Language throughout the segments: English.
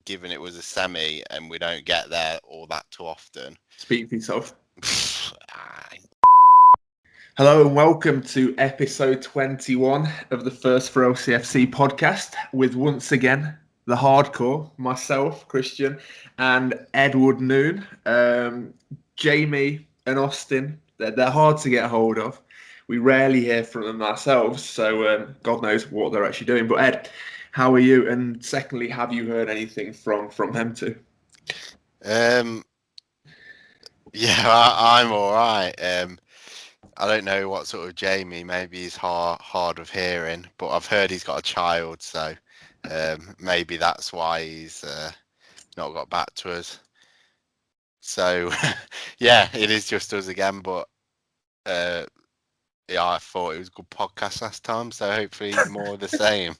given it was a semi and we don't get there all that too often. Speak for yourself. Hello and welcome to episode 21 of the First4LCFC podcast with once again the hardcore, myself, Christian, and Edward Noon. Jamie and Austin, they're hard to get hold of. We rarely hear from them ourselves, so God knows what they're actually doing. But Ed, how are you? And secondly, have you heard anything from them too? Yeah, I'm all right. I don't know what sort of Jamie. Maybe he's hard of hearing, but I've heard he's got a child, so maybe that's why he's not got back to us. So yeah, it is just us again. But yeah, I thought it was a good podcast last time, so hopefully more of the same.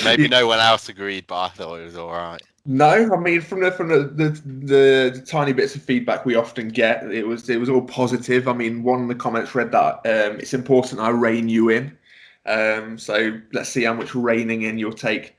Maybe no one else agreed, but I thought it was all right. No, I mean from the tiny bits of feedback we often get, it was all positive. I mean, one of the comments read that it's important I rein you in. So let's see how much reining in you'll take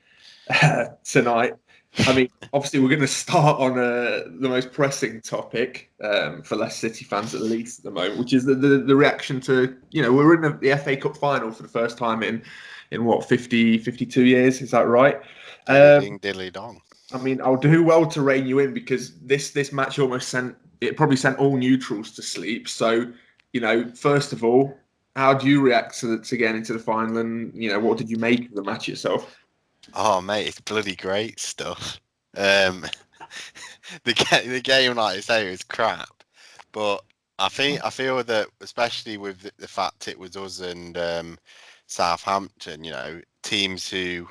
tonight. I mean, obviously we're going to start on the most pressing topic for Leicester City fans at least at the moment, which is the reaction to, we're in the FA Cup final for the first time in what 52 years, is that right? Ding diddly dong. I mean, I'll do well to rein you in because this match probably sent all neutrals to sleep. So, first of all, how do you react to getting into the final, and what did you make of the match itself? Oh mate, it's bloody great stuff. The game, like I say, was crap, but I feel that especially with the fact it was us and Southampton, teams who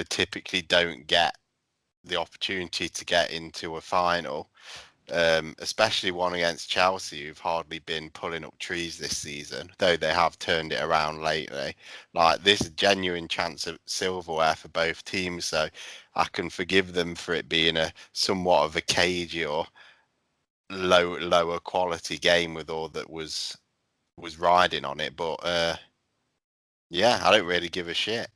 typically don't get the opportunity to get into a final, especially one against Chelsea, who've hardly been pulling up trees this season, though they have turned it around lately. Like, there's a genuine chance of silverware for both teams, so I can forgive them for it being a somewhat of a cagey or lower quality game with all that was riding on it. But yeah, I don't really give a shit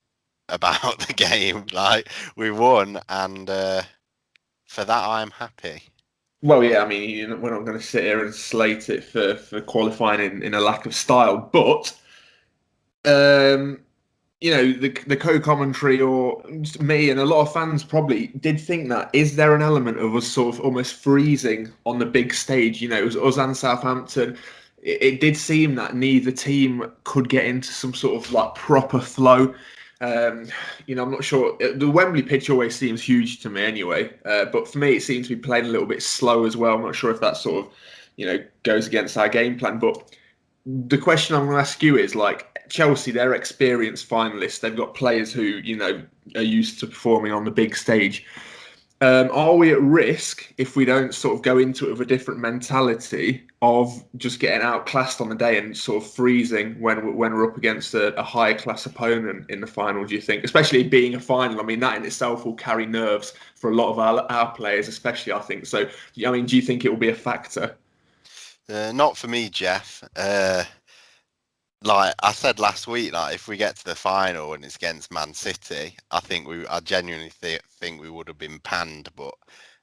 about the game. Like, we won, and for that I'm happy. Well, yeah, I mean, we're not going to sit here and slate it for qualifying in a lack of style, but the co-commentary, or just me and a lot of fans probably did think that, is there an element of us sort of almost freezing on the big stage? It was us and Southampton. It did seem that neither team could get into some sort of like proper flow. I'm not sure. The Wembley pitch always seems huge to me anyway, but for me it seems to be playing a little bit slow as well. I'm not sure if that sort of goes against our game plan, but the question I'm going to ask you is, like, Chelsea, they're experienced finalists. They've got players who, are used to performing on the big stage. Are we at risk if we don't sort of go into it with a different mentality of just getting outclassed on the day and sort of freezing when we're up against a higher class opponent in the final, do you think? Especially being a final. I mean, that in itself will carry nerves for a lot of our players, especially, I think. So, I mean, do you think it will be a factor? Not for me, Jeff. Like I said last week, like if we get to the final and it's against Man City, I genuinely think we would have been panned. But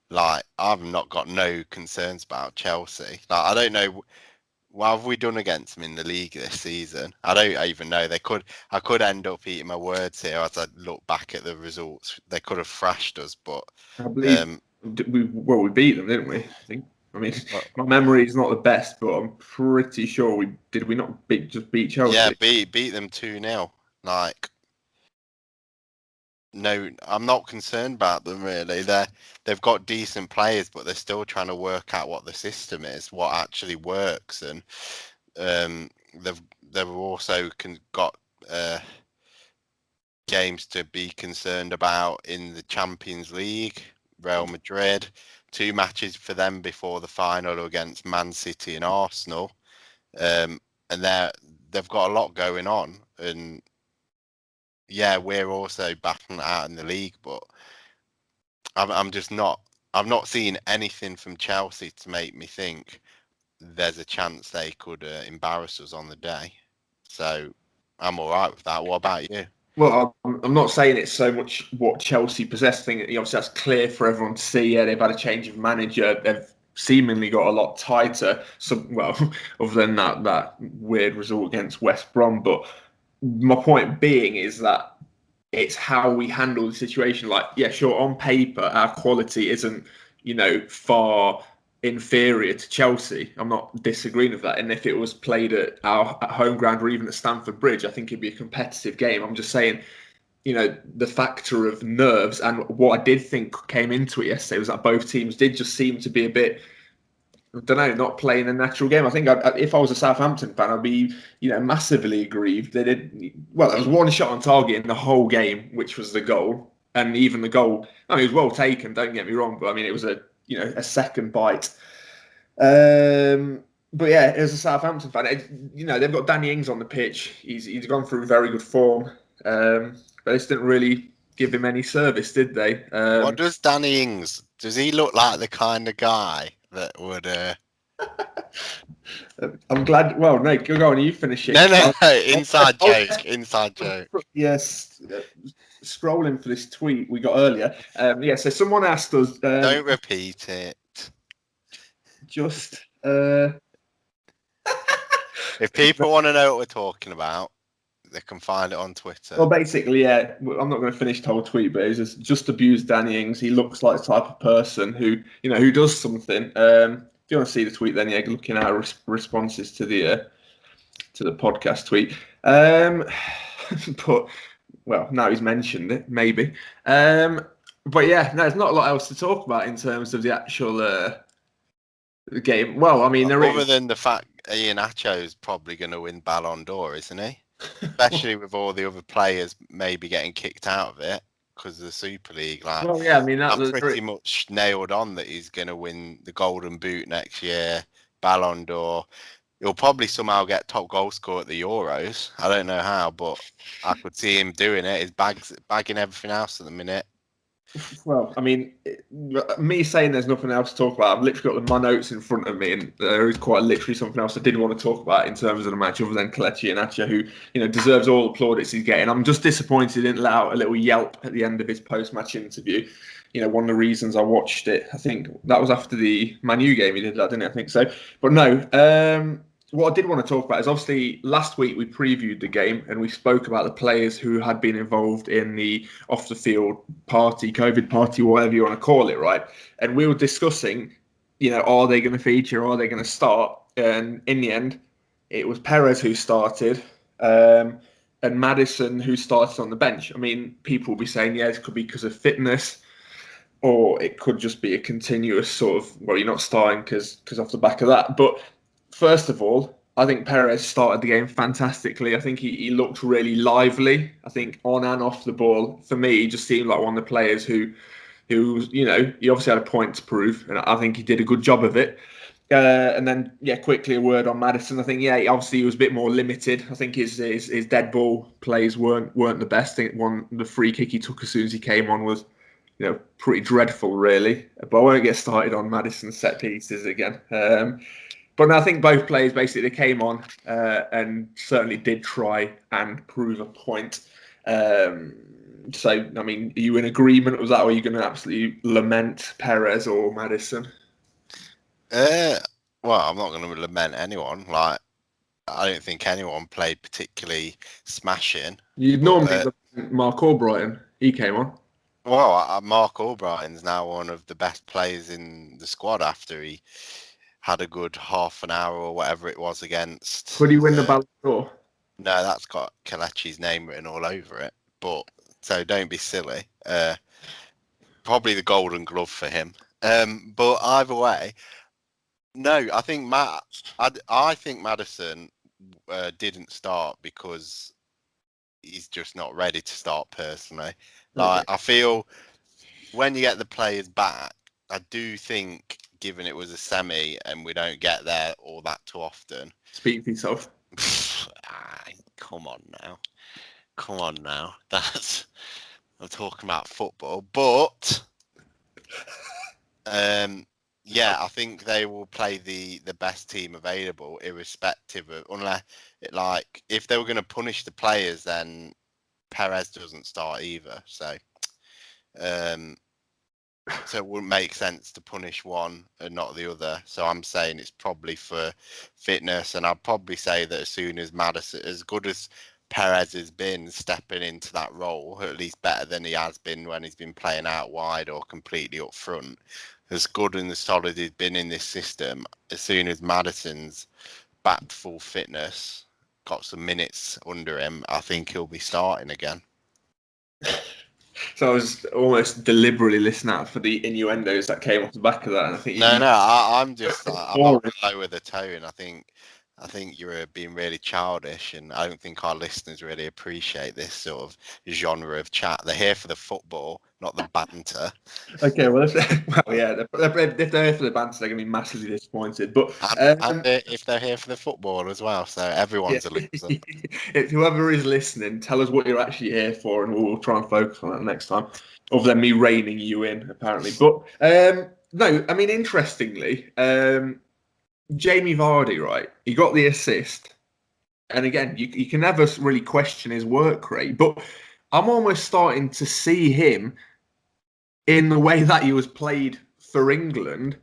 like, I've not got no concerns about Chelsea. Like, I don't know what have we done against them in the league this season. I don't even know. I could end up eating my words here as I look back at the results. They could have thrashed us, but I believe we beat them, didn't we? I think. I mean, my memory is not the best, but I'm pretty sure we not beat Chelsea. yeah, beat them 2-0. Like, no, I'm not concerned about them really. They've got decent players, but they're still trying to work out what the system is, what actually works, and they've also got games to be concerned about in the Champions League. Real Madrid, 2 matches for them before the final against Man City and Arsenal, and they've got a lot going on. And yeah, we're also battling it out in the league, but I'm just not. I've not seen anything from Chelsea to make me think there's a chance they could embarrass us on the day. So I'm all right with that. What about you? Well, I'm not saying it's so much what Chelsea possess. I think obviously that's clear for everyone to see. Yeah, they've had a change of manager. They've seemingly got a lot tighter. So, well, other than that weird result against West Brom. But my point being is that it's how we handle the situation. Like, yeah, sure, on paper, our quality isn't, far inferior to Chelsea. I'm not disagreeing with that. And if it was played at home ground or even at Stamford Bridge, I think it'd be a competitive game. I'm just saying, the factor of nerves and what I did think came into it yesterday was that both teams did just seem to be a bit, I don't know, not playing a natural game. I think if I was a Southampton fan, I'd be, massively aggrieved. They did well. There was one shot on target in the whole game, which was the goal, and even the goal. I mean, it was well taken. Don't get me wrong, but I mean, it was a second bite. But yeah, as a Southampton fan, they've got Danny Ings on the pitch. He's gone through very good form, but they just didn't really give him any service, did they? What does Danny Ings? Does he look like the kind of guy that would? I'm glad. Well, no, go on. You finish it. No. Inside joke. Inside joke. Yes, scrolling for this tweet we got earlier. Yeah, so someone asked us. Don't repeat it. Just. If people want to know what we're talking about, they can find it on Twitter. Well, basically, yeah. I'm not going to finish the whole tweet, but it's just abused Danny Ings. He looks like the type of person who does something. If you want to see the tweet, then yeah, looking at our responses to the podcast tweet. But well, now he's mentioned it, maybe. But yeah, no, there's not a lot else to talk about in terms of the actual game. Well, I mean, other than the fact Iheanacho is probably going to win Ballon d'Or, isn't he? Especially with all the other players maybe getting kicked out of it because of the Super League. Like, well, yeah, I mean, I'm pretty much nailed on that he's going to win the Golden Boot next year, Ballon d'Or. He'll probably somehow get top goal scorer at the Euros. I don't know how, but I could see him doing it. He's bagging everything else at the minute. Well, I mean, me saying there's nothing else to talk about, I've literally got my notes in front of me, and there is quite literally something else I did want to talk about in terms of the match, other than Kelechi Iheanacho, who deserves all the plaudits he's getting. I'm just disappointed he didn't let out a little yelp at the end of his post-match interview. One of the reasons I watched it, I think that was after the Man U game he did that, didn't he? I think so. But no, what I did want to talk about is obviously last week we previewed the game and we spoke about the players who had been involved in the off the field party, COVID party, whatever you want to call it, right? And we were discussing, are they going to feature? Are they going to start? And in the end, it was Perez who started and Maddison who started on the bench. I mean, people will be saying, yeah, it could be because of fitness, or it could just be a continuous sort of, well, you're not starting because off the back of that. But first of all, I think Perez started the game fantastically. I think he looked really lively. I think on and off the ball, for me, he just seemed like one of the players who he obviously had a point to prove, and I think he did a good job of it. And then, yeah, quickly a word on Maddison. I think, yeah, obviously he was a bit more limited. I think his dead ball plays weren't the best. I think the free kick he took as soon as he came on was, pretty dreadful, really. But I won't get started on Maddison's set pieces again. But no, I think both players basically they came on and certainly did try and prove a point. So, I mean, are you in agreement with that, or are you going to absolutely lament Perez or Maddison? Well, I'm not going to lament anyone. Like, I don't think anyone played particularly smashing. You'd normally lament Mark Albrighton. He came on. Well, Mark Albrighton's now one of the best players in the squad after he had a good half an hour or whatever it was against. Could he win the Ballon d'Or? No, that's got Kelechi's name written all over it. But so don't be silly. Probably the Golden Glove for him. But either way, no, I think I think Maddison didn't start because he's just not ready to start personally. Like, Okay. I feel when you get the players back, I do think, given it was a semi and we don't get there all that too often. Speak for yourself. Come on now. I'm talking about football, but yeah, I think they will play the best team available, irrespective of, unless if they were going to punish the players, then Perez doesn't start either. So it wouldn't make sense to punish one and not the other. So I'm saying it's probably for fitness, and I'd probably say that as soon as Maddison, as good as Perez has been stepping into that role, at least better than he has been when he's been playing out wide or completely up front, as good and as solid he's been in this system, as soon as Maddison's back to full fitness, got some minutes under him, I think he'll be starting again. So I was almost deliberately listening out for the innuendos that came off the back of that. And I think I'm just like, I'm not going to lower the tone. I think you're being really childish, and I don't think our listeners really appreciate this sort of genre of chat. They're here for the football, not the banter. Okay, well, if they're here for the banter, they're going to be massively disappointed. But and if they're here for the football as well, so everyone's a loser. If whoever is listening, tell us what you're actually here for, and we'll try and focus on that next time. Other than me reining you in, apparently. But no, I mean, interestingly, Jamie Vardy, right? He got the assist, and again, you can never really question his work rate. But I'm almost starting to see him in the way that he was played for England.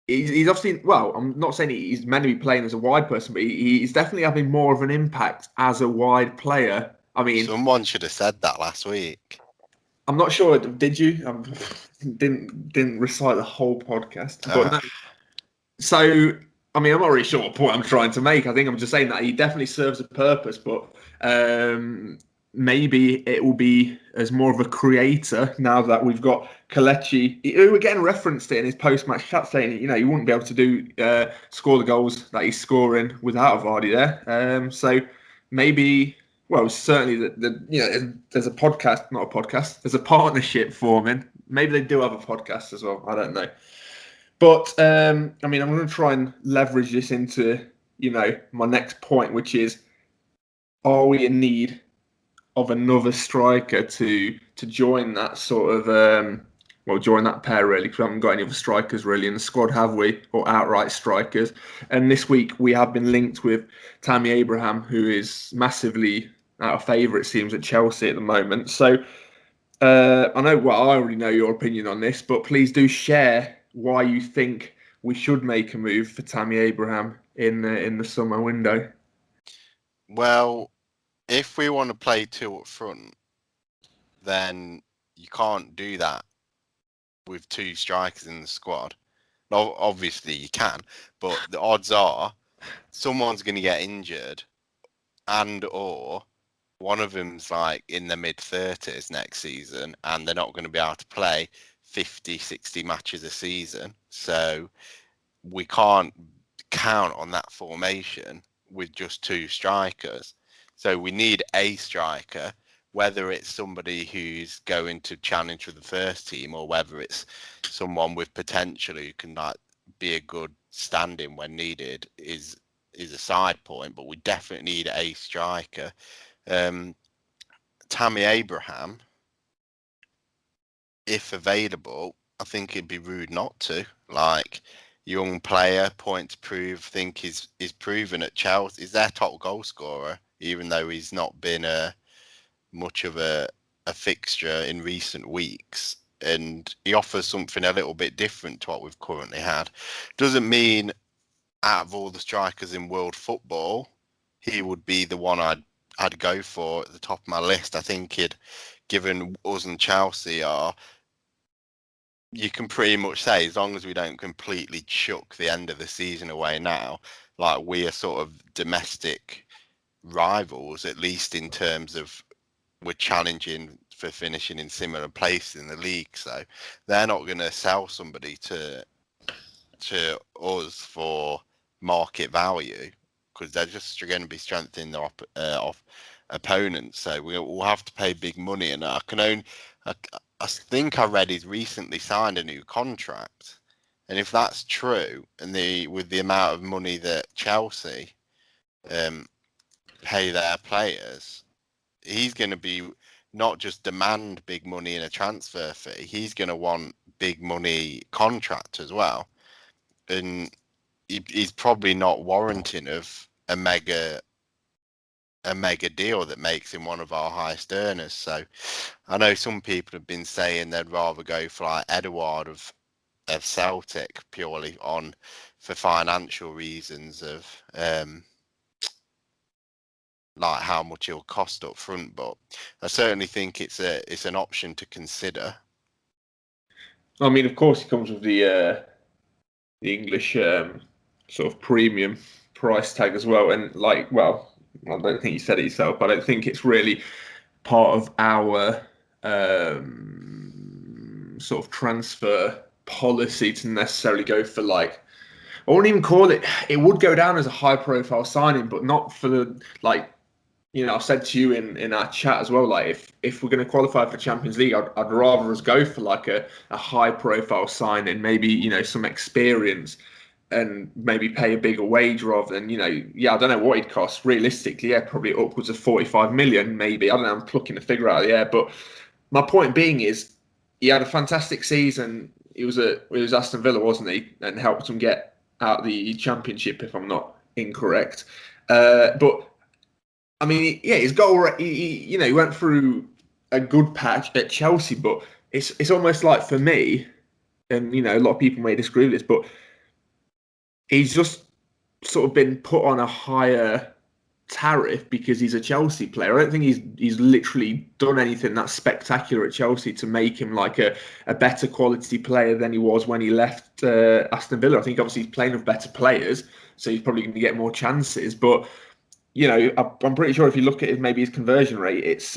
He's obviously, well, I'm not saying he's meant to be playing as a wide person, but he's definitely having more of an impact as a wide player. I mean, someone should have said that last week. I'm not sure. Did you? Didn't recite the whole podcast. But no. So, I mean, I'm not really sure what point I'm trying to make. I think I'm just saying that he definitely serves a purpose, but maybe it will be as more of a creator now that we've got Kelechi, who again referenced it in his post-match chat, saying he wouldn't be able to do score the goals that he's scoring without Vardy there. So maybe, well, certainly there's a podcast, not a podcast. There's a partnership forming. Maybe they do have a podcast as well. I don't know. But I mean, I'm going to try and leverage this into my next point, which is, are we in need of another striker to join that sort of join that pair really, because we haven't got any other strikers really in the squad, have we? Or outright strikers. And this week we have been linked with Tammy Abraham, who is massively out of favour, it seems, at Chelsea at the moment. So I already know your opinion on this, but please do share why you think we should make a move for Tammy Abraham in the summer window. Well, if we want to play two up front, then you can't do that with two strikers in the squad. Obviously you can, but the odds are someone's going to get injured, and or one of them's like in the mid-30s next season, and they're not going to be able to play 50, 60 matches a season. So we can't count on that formation with just two strikers. So we need a striker, whether it's somebody who's going to challenge for the first team or whether it's someone with potential who can be a good stand-in when needed is a side point, but we definitely need a striker. Tammy Abraham, if available, I think it'd be rude not to. Like, young player, point to prove, think is proven at Chelsea. He's their top goal scorer, even though he's not been much of a fixture in recent weeks. And he offers something a little bit different to what we've currently had. Doesn't mean out of all the strikers in world football, he would be the one I'd go for at the top of my list. I think given us and Chelsea you can pretty much say, as long as we don't completely chuck the end of the season away now, like we are sort of domestic rivals, at least in terms of we're challenging for finishing in similar places in the league. So they're not going to sell somebody to us for market value, because they're just going to be strengthening their opponents. So we'll have to pay big money, and I think I read he's recently signed a new contract, and if that's true, and with the amount of money that Chelsea pay their players, he's going to be not just demand big money in a transfer fee, he's going to want big money contract as well, and he's probably not warranting of a mega a mega deal that makes him one of our highest earners. So I know some people have been saying they'd rather go for like Edouard of Celtic purely for financial reasons of like how much it'll cost up front, but I certainly think it's an option to consider. I mean, of course, he comes with the English sort of premium price tag as well, and like, well, I don't think you said it yourself, but I don't think it's really part of our sort of transfer policy to necessarily go for like. I wouldn't even call it. It would go down as a high-profile signing, but not for the like. I said to you in our chat as well, like if we're going to qualify for Champions League, I'd rather us go for like a high profile signing, maybe, some experience and maybe pay a bigger wage rather than, I don't know what he'd cost. Realistically, yeah, probably upwards of 45 million, maybe. I don't know, I'm plucking the figure out of the air. But my point being is he had a fantastic season. It was Aston Villa, wasn't he? And helped them get out the Championship, if I'm not incorrect. But I mean, yeah, his goal. He went through a good patch at Chelsea, but it's almost like for me, and a lot of people may disagree with this, but he's just sort of been put on a higher tariff because he's a Chelsea player. I don't think he's literally done anything that's spectacular at Chelsea to make him like a better quality player than he was when he left Aston Villa. I think obviously he's playing with better players, so he's probably going to get more chances, but. I'm pretty sure if you look at maybe his conversion rate, it's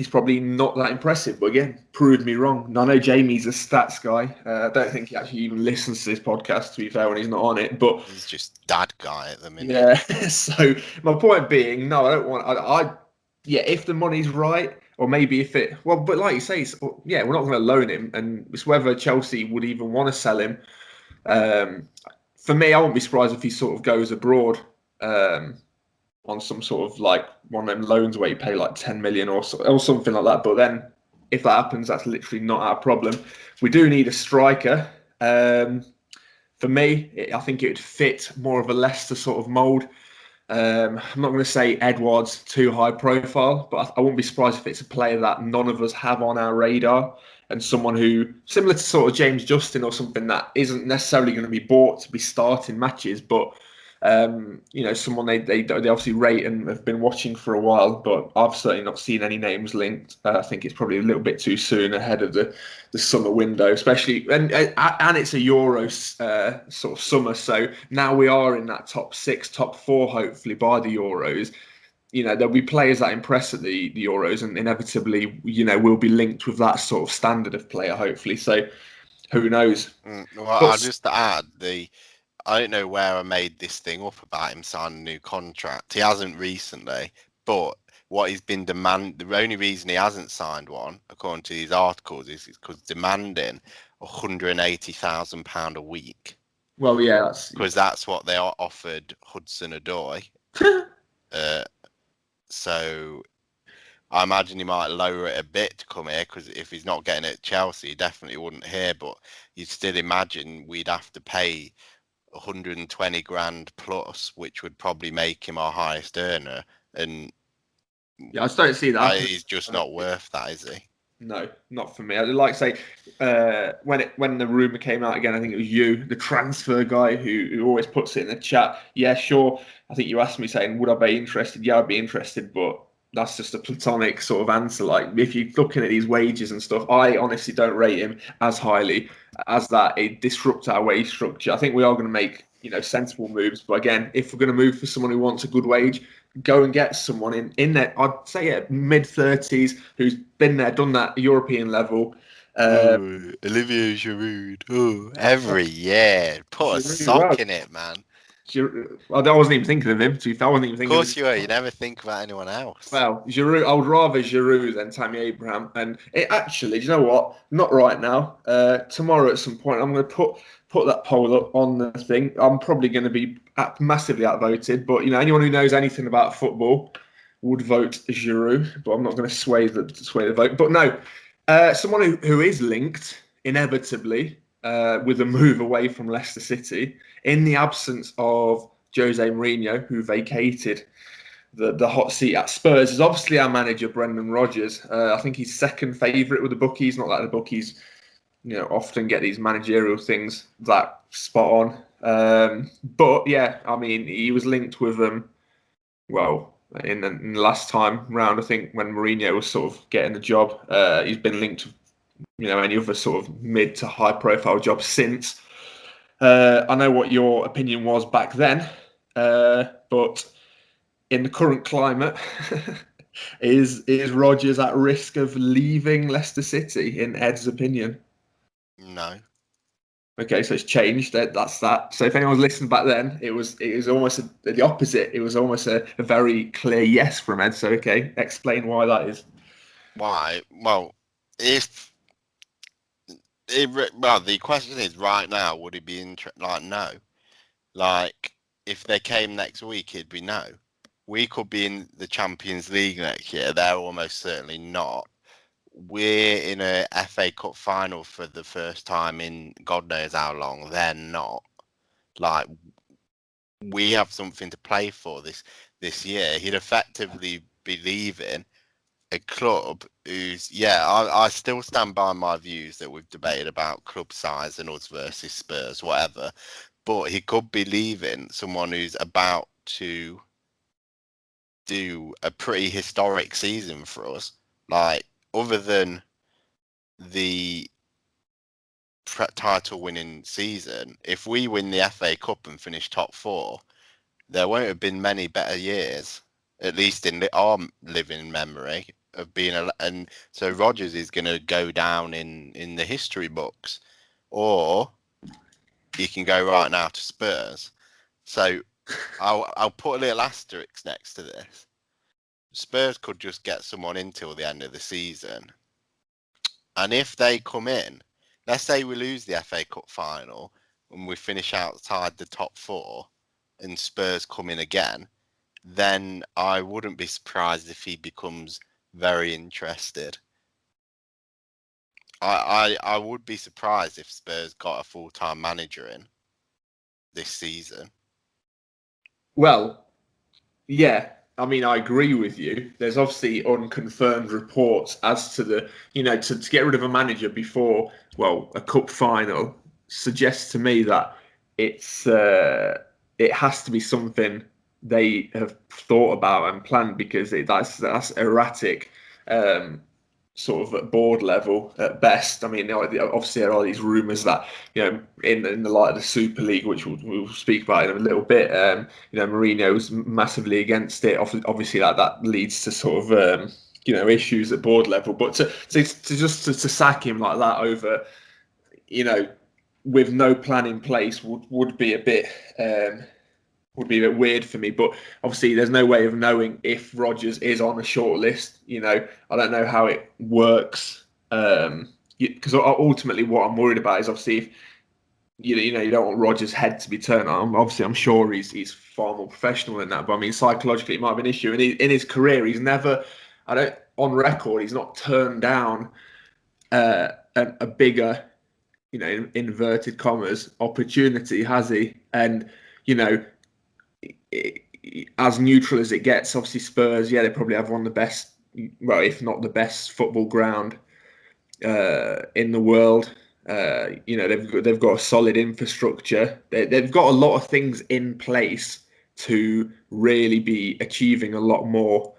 probably not that impressive. But again, proved me wrong. And I know Jamie's a stats guy. I don't think he actually even listens to this podcast, to be fair, when he's not on it. But he's just dad guy at the minute. Yeah. So my point being, no, I don't want. If the money's right, or maybe if it but like you say, we're not going to loan him, and it's whether Chelsea would even want to sell him. For me, I won't be surprised if he sort of goes abroad. On some sort of like one of them loans where you pay like 10 million or something like that. But then if that happens, that's literally not our problem. We do need a striker. For me, I think it would fit more of a Leicester sort of mould. I'm not going to say Edouard's too high profile, but I wouldn't be surprised if it's a player that none of us have on our radar and someone who, similar to sort of James Justin or something, that isn't necessarily going to be bought to be starting matches, but someone they obviously rate and have been watching for a while, but I've certainly not seen any names linked. I think it's probably a little bit too soon ahead of the summer window, especially, and it's a Euro sort of summer, so now we are in that top 6, top 4, hopefully by the Euros. There'll be players that impress at the Euros, and inevitably, we'll be linked with that sort of standard of player, hopefully. So, who knows? Well, I'll just add I don't know where I made this thing up about him signing a new contract. He hasn't recently, but what he's been the only reason he hasn't signed one, according to these articles, is because demanding £180,000 a week. Well, yeah, because that's what they offered Hudson-Odoi. So I imagine he might lower it a bit to come here, because if he's not getting it at Chelsea, he definitely wouldn't here. But you'd still imagine we'd have to pay 120 grand plus, which would probably make him our highest earner. And yeah, I just don't see that. He's just not worth that, is he? No, not for me. I'd like to say when the rumor came out again, I think it was you, the transfer guy who always puts it in the chat. Yeah, sure. I think you asked me saying, would I be interested? Yeah, I'd be interested, but that's just a platonic sort of answer. Like, if you're looking at these wages and stuff, I honestly don't rate him as highly as that. It disrupts our wage structure. I think we are going to make sensible moves, but again, if we're going to move for someone who wants a good wage, go and get someone in there. I'd say at mid-30s who's been there, done that European level. Olivier Giroud. Every year, put a sock in it, man. I wasn't even thinking of him. I wasn't even thinking. Of course you are. You never think about anyone else. Well, Giroud. I would rather Giroud than Tammy Abraham. And it actually, do you know what? Not right now. Tomorrow at some point, I'm going to put that poll up on the thing. I'm probably going to be massively outvoted, but anyone who knows anything about football would vote Giroud. But I'm not going to sway the vote. But no, someone who is linked inevitably with a move away from Leicester City in the absence of Jose Mourinho, who vacated the hot seat at Spurs is obviously our manager, Brendan Rodgers. I think he's second favourite with the bookies. Not that the bookies, often get these managerial things that spot on. But yeah, I mean, he was linked with them. Well, in the last time round, I think when Mourinho was sort of getting the job, he's been linked to any other sort of mid to high profile jobs since. I know what your opinion was back then, but in the current climate, is Rodgers at risk of leaving Leicester City, in Ed's opinion? No. Okay, so it's changed. That's that. So if anyone's listened back then, it was almost the opposite. It was almost a very clear yes from Ed. So okay, explain why that is. Why? Well, the question is right now, would it be like no? Like if they came next week, it'd be no. We could be in the Champions League next year. They're almost certainly not. We're in a FA Cup final for the first time in God knows how long. They're not. Like we have something to play for this year. He'd effectively be leaving a club who's I still stand by my views that we've debated about club size and us versus Spurs, whatever. But he could be leaving someone who's about to do a pretty historic season for us. Like other than the title winning season, if we win the FA Cup and finish top four, there won't have been many better years, at least in our living memory of being and so Rodgers is going to go down in the history books, or he can go right now to Spurs. So I'll put a little asterisk next to this. Spurs could just get someone in till the end of the season, and if they come in, let's say we lose the FA Cup final and we finish outside the top four, and Spurs come in again, then I wouldn't be surprised if he becomes very interested. I would be surprised if Spurs got a full-time manager in this season. Well, yeah, I mean, I agree with you. There's obviously unconfirmed reports as to the, to get rid of a manager before, a cup final suggests to me that it has to be something they have thought about and planned, because that's erratic, sort of at board level at best. I mean, obviously there are these rumours that in the light of the Super League, which we'll speak about in a little bit, Mourinho's massively against it. Obviously that leads to sort of issues at board level. But to sack him like that over, with no plan in place would be a bit. Would be a bit weird for me, but obviously there's no way of knowing if Rodgers is on a short list. I don't know how it works, because ultimately what I'm worried about is obviously if you don't want Rodgers' head to be turned on. Obviously, I'm sure he's far more professional than that, but I mean psychologically it might be an issue. And in his career, he's never, on record, he's not turned down a bigger, in inverted commas, opportunity, has he? And as neutral as it gets, obviously Spurs, they probably have one of the best, if not the best football ground in the world. They've got a solid infrastructure. They've got a lot of things in place to really be achieving a lot more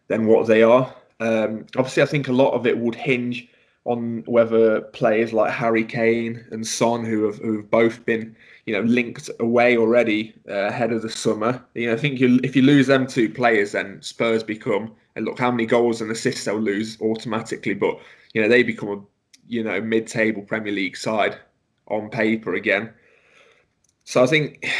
than what they are. Obviously, I think a lot of it would hinge on whether players like Harry Kane and Son, who have both been linked away already ahead of the summer. I think if you lose them two players, then Spurs become, and look how many goals and assists they'll lose automatically, but they become a mid-table Premier League side on paper again. So I think,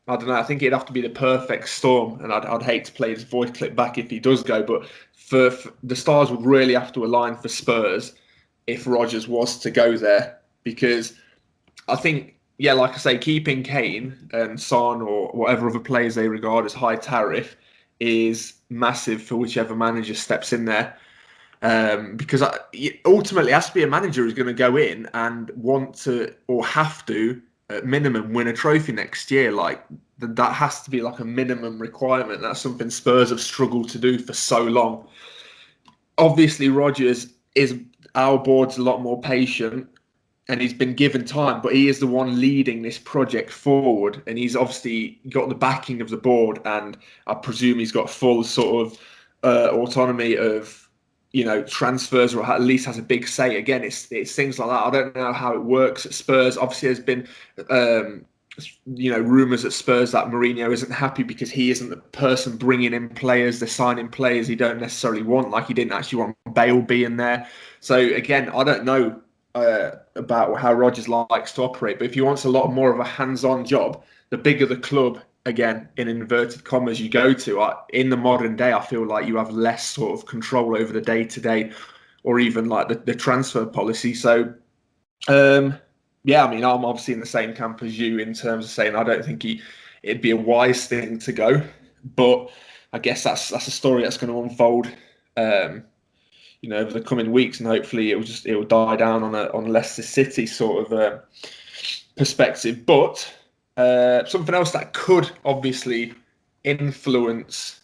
I don't know, I think it'd have to be the perfect storm, and I'd hate to play this voice clip back if he does go, but for the stars would really have to align for Spurs if Rodgers was to go there, because I think, like I say, keeping Kane and Son or whatever other players they regard as high tariff is massive for whichever manager steps in there. Because ultimately it has to be a manager who's going to go in and want to, or have to, at minimum, win a trophy next year. Like, that has to be like a minimum requirement. That's something Spurs have struggled to do for so long. Obviously, Rodgers is our board's a lot more patient, and he's been given time, but he is the one leading this project forward, and he's obviously got the backing of the board, and I presume he's got full sort of autonomy of, transfers, or at least has a big say. Again, it's things like that. I don't know how it works at Spurs. Obviously, there's been rumours at Spurs that Mourinho isn't happy because he isn't the person bringing in players, they're signing players he don't necessarily want, like he didn't actually want Bale being there. So again, I don't know about how Rodgers likes to operate, but if he wants a lot more of a hands-on job, the bigger the club, again, in inverted commas, you go to, in the modern day, I feel like you have less sort of control over the day-to-day or even like the transfer policy. So yeah, I mean, I'm obviously in the same camp as you in terms of saying I don't think it'd be a wise thing to go, but I guess that's a story that's going to unfold, over the coming weeks, and hopefully it will die down on a Leicester City sort of perspective. But something else that could obviously influence,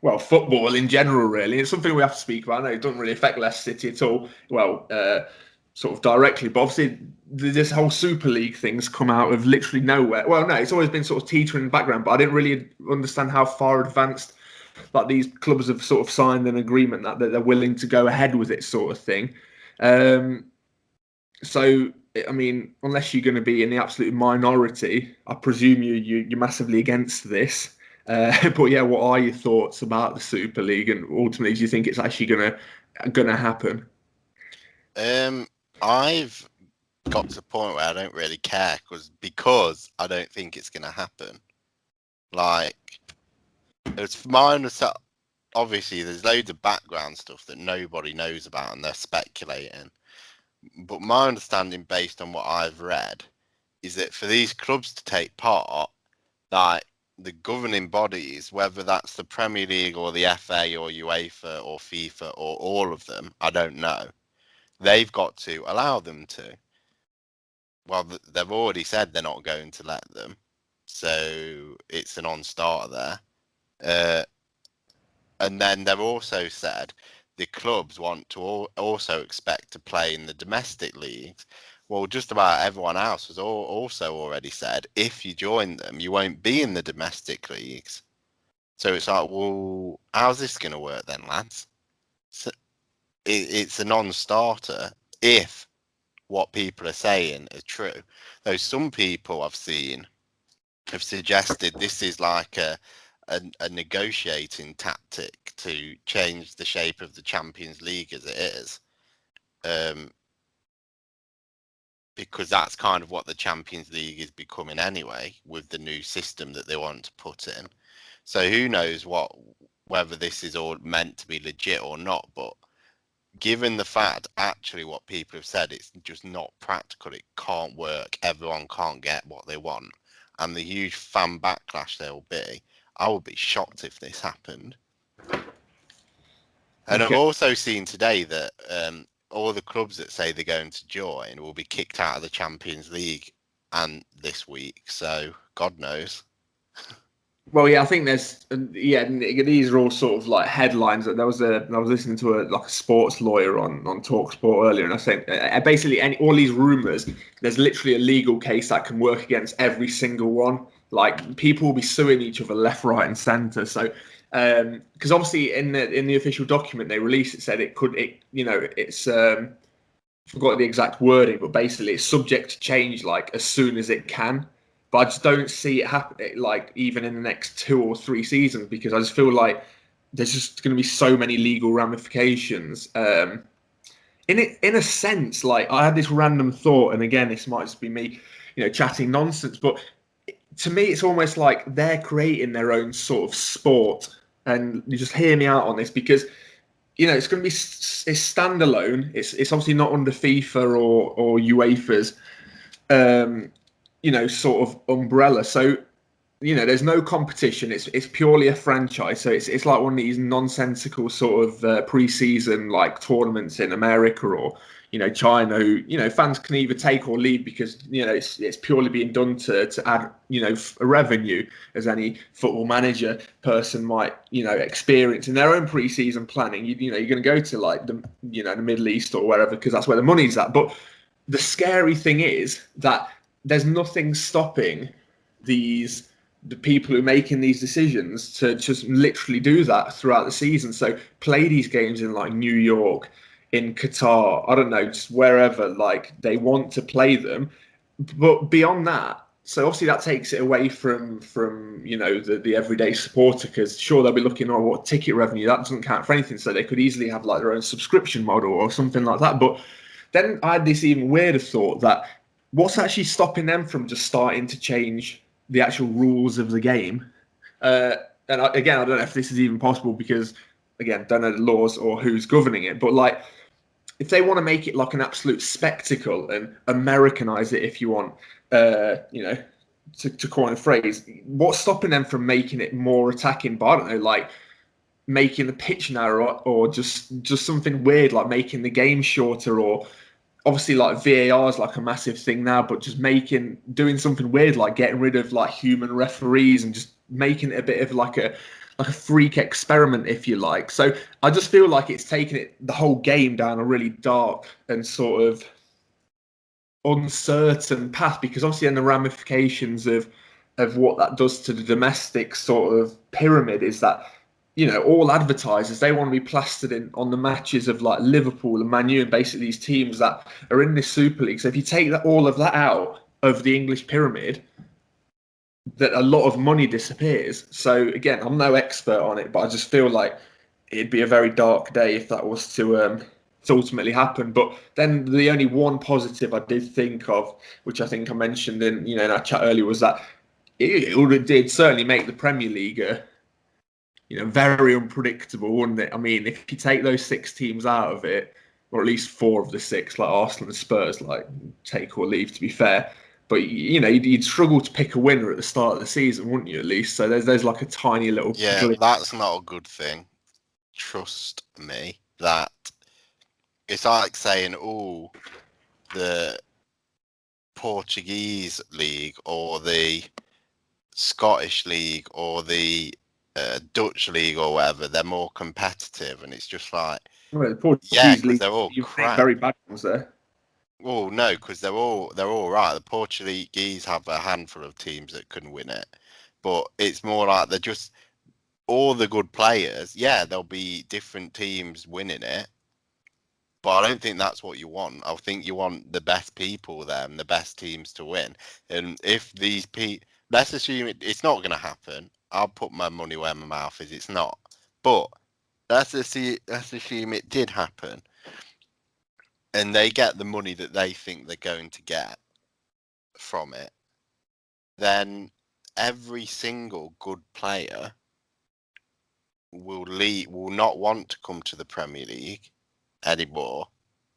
well, football in general, really, it's something we have to speak about. I know it doesn't really affect Leicester City at all. Well. Sort of directly, but obviously this whole Super League thing's come out of literally nowhere. Well, no, it's always been sort of teetering in the background, but I didn't really understand how far advanced like these clubs have sort of signed an agreement that they're willing to go ahead with it, sort of thing. So, I mean, unless you're going to be in the absolute minority, I presume you're massively against this. But yeah, what are your thoughts about the Super League, and ultimately, do you think it's actually gonna happen? I've got to the point where I don't really care because I don't think it's going to happen. Like, it's my understanding. Obviously, there's loads of background stuff that nobody knows about, and they're speculating. But my understanding, based on what I've read, is that for these clubs to take part, like the governing bodies, whether that's the Premier League or the FA or UEFA or FIFA or all of them, I don't know. They've got to allow them to. Well, they've already said they're not going to let them, so it's a non-starter there. And then they've also said the clubs want to also expect to play in the domestic leagues. Well, just about everyone else has also already said if you join them, you won't be in the domestic leagues. So it's like, well, how's this going to work then, lads? So it's a non-starter if what people are saying is true. Though some people I've seen have suggested this is like a negotiating tactic to change the shape of the Champions League as it is. Because that's kind of what the Champions League is becoming anyway, with the new system that they want to put in. So who knows whether this is all meant to be legit or not, but given the fact actually what people have said, it's just not practical, it can't work, everyone can't get what they want, and the huge fan backlash there will be, I would be shocked if this happened. And okay. I've also seen today that all the clubs that say they're going to join will be kicked out of the Champions League and this week, so God knows. Well, yeah, I think these are all sort of like headlines. I was listening to a sports lawyer on TalkSport earlier, and I said basically all these rumours, there's literally a legal case that can work against every single one. Like people will be suing each other left, right, and centre. So, because obviously in the official document they released, it said it's forgot the exact wording, but basically it's subject to change like as soon as it can. But I just don't see it happen, like even in the next 2 or 3 seasons, because I just feel like there's just going to be so many legal ramifications. In a sense, like I had this random thought, and again, this might just be me, chatting nonsense, but to me, it's almost like they're creating their own sort of sport. And you just hear me out on this because, it's going to be it's standalone. It's obviously not under FIFA or UEFA's. Sort of umbrella. So, there's no competition. It's purely a franchise. So it's like one of these nonsensical sort of pre-season like tournaments in America or, China, who, fans can either take or leave because, it's purely being done to add, a revenue, as any football manager person might, experience in their own pre-season planning. You're going to go to like the Middle East or wherever because that's where the money's at. But the scary thing is that there's nothing stopping the people who are making these decisions to just literally do that throughout the season. So play these games in like New York, in Qatar, I don't know, just wherever like they want to play them. But beyond that, so obviously that takes it away from the everyday supporter, because sure they'll be looking at what ticket revenue, that doesn't count for anything. So they could easily have like their own subscription model or something like that. But then I had this even weirder thought that what's actually stopping them from just starting to change the actual rules of the game? And again, I don't know if this is even possible because, again, don't know the laws or who's governing it. But like, if they want to make it like an absolute spectacle and Americanize it, if you want, to coin a phrase, what's stopping them from making it more attacking? But I don't know, like making the pitch narrower, or just something weird, like making the game shorter, or obviously like VAR is like a massive thing now, but just doing something weird, like getting rid of like human referees and just making it a bit of like a freak experiment, if you like. So I just feel like it's taken the whole game down a really dark and sort of uncertain path, because obviously then the ramifications of what that does to the domestic sort of pyramid is that, all advertisers, they want to be plastered in on the matches of like Liverpool and Man U and basically these teams that are in this Super League. So if you take all of that out of the English pyramid, that a lot of money disappears. So again, I'm no expert on it, but I just feel like it'd be a very dark day if that was to ultimately happen. But then the only one positive I did think of, which I think I mentioned in our chat earlier, was that it did certainly make the Premier League very unpredictable, wouldn't it? I mean, if you take those 6 teams out of it, or at least 4 of the 6, like Arsenal and Spurs, like take or leave, to be fair. But you'd struggle to pick a winner at the start of the season, wouldn't you? At least, so there's like a tiny little Yeah, that's not a good thing. Trust me, that it's like saying, "Oh, the Portuguese league or the Scottish league or the Dutch league or whatever, they're more competitive," and it's just like, Well, the yeah, Portuguese because league, they're all you've named crap. very bad ones there. Well, no, because they're all right. The Portuguese have a handful of teams that can win it, but it's more like they're just all the good players. Yeah, there'll be different teams winning it, but I don't think that's what you want. I think you want the best people there and the best teams to win. And if these let's assume it's not going to happen. I'll put my money where my mouth is. It's not. But let's assume it did happen, and they get the money that they think they're going to get from it. Then every single good player will not want to come to the Premier League anymore.